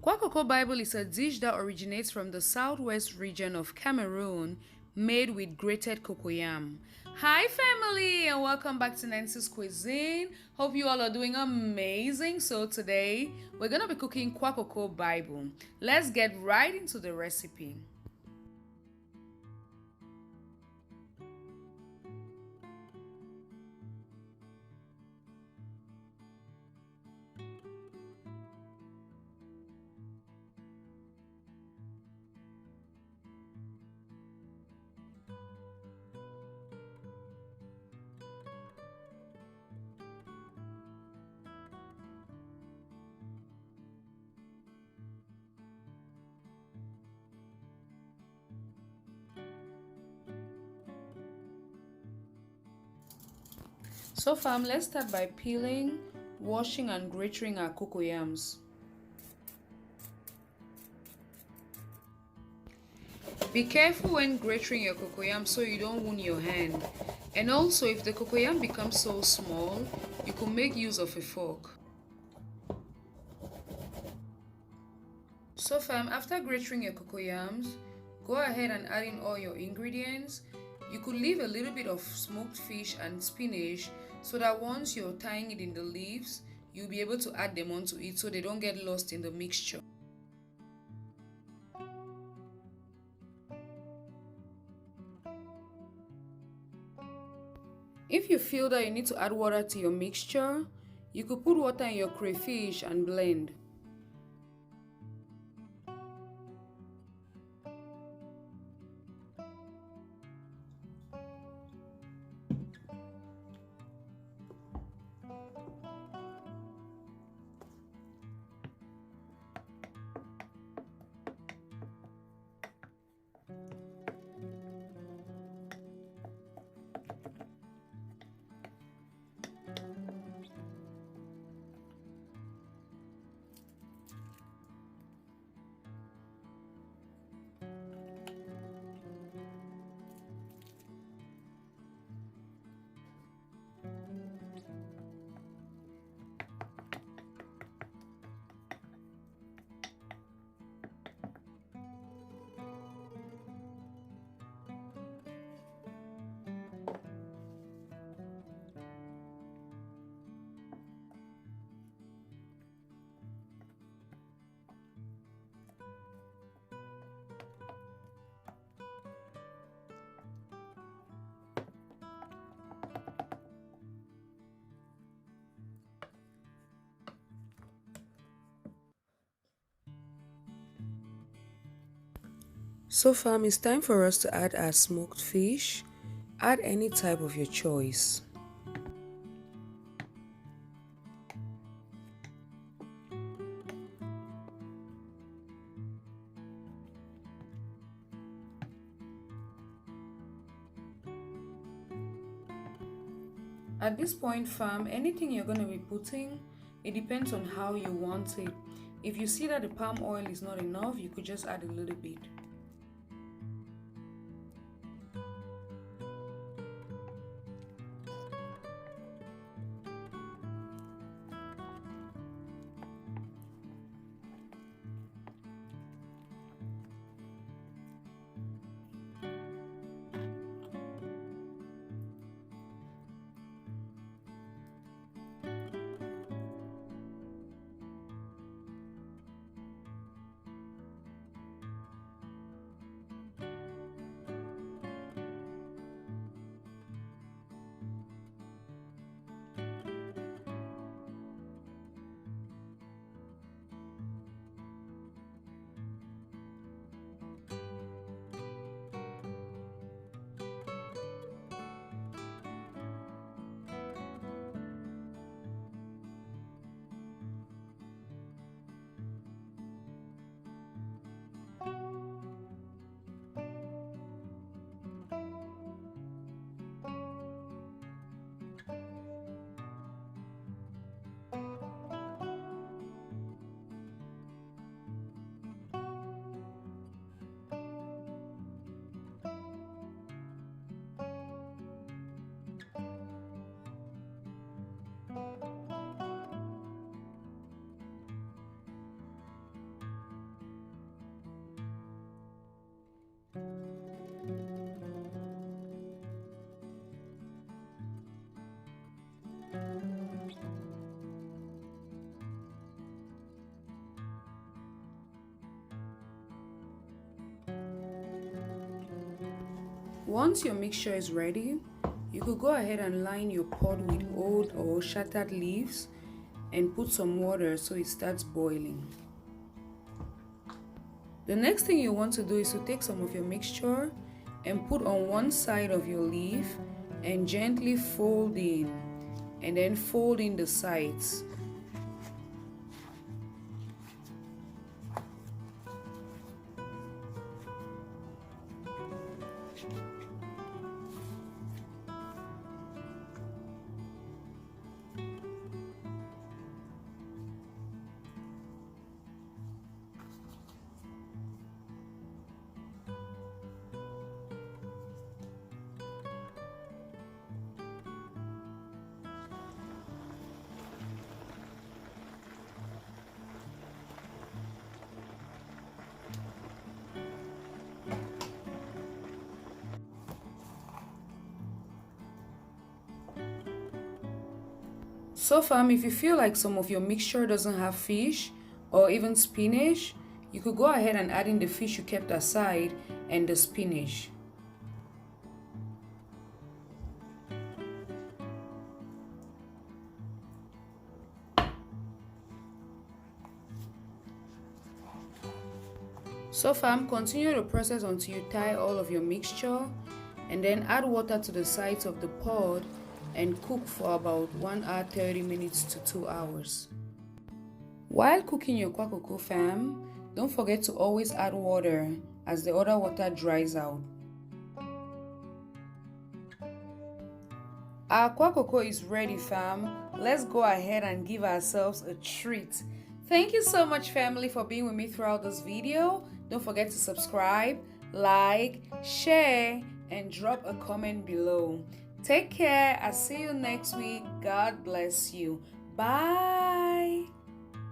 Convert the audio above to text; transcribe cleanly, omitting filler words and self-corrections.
KWACOCO Bible is a dish that originates from the Southwest Region of Cameroon, made with grated cocoyam. Hi family, and welcome back to Nancy's Cuisine. Hope you all are doing amazing. So today we're gonna be cooking KWACOCO Bible. Let's get right into the recipe. So fam, let's start by peeling, washing and grating our cocoyams. Be careful when grating your cocoyam so you don't wound your hand. And also, if the cocoyam becomes so small, you could make use of a fork. So fam, after grating your cocoyams, go ahead and add in all your ingredients. You could leave a little bit of smoked fish and spinach so that once you're tying it in the leaves, you'll be able to add them onto it so they don't get lost in the mixture. If you feel that you need to add water to your mixture, you could put water in your crayfish and blend. So fam, it's time for us to add our smoked fish. Add any type of your choice. At this point fam, anything you're going to be putting, it depends on how you want it. If you see that the palm oil is not enough, you could just add a little bit. Once your mixture is ready, you could go ahead and line your pot with old or shattered leaves and put some water so it starts boiling. The next thing you want to do is to take some of your mixture and put on one side of your leaf and gently fold in, and then fold in the sides. So fam, if you feel like some of your mixture doesn't have fish or even spinach, you could go ahead and add in the fish you kept aside and the spinach. So fam, continue the process until you tie all of your mixture, and then add water to the sides of the pot and cook for about 1 hour 30 minutes to 2 hours. While cooking your KWACOCO fam, don't forget to always add water as the other water dries out. Our KWACOCO is ready fam. Let's go ahead and give ourselves a treat. Thank you so much family for being with me throughout this video. Don't forget to subscribe, like, share, and drop a comment below. Take care. I'll see you next week. God bless you. Bye.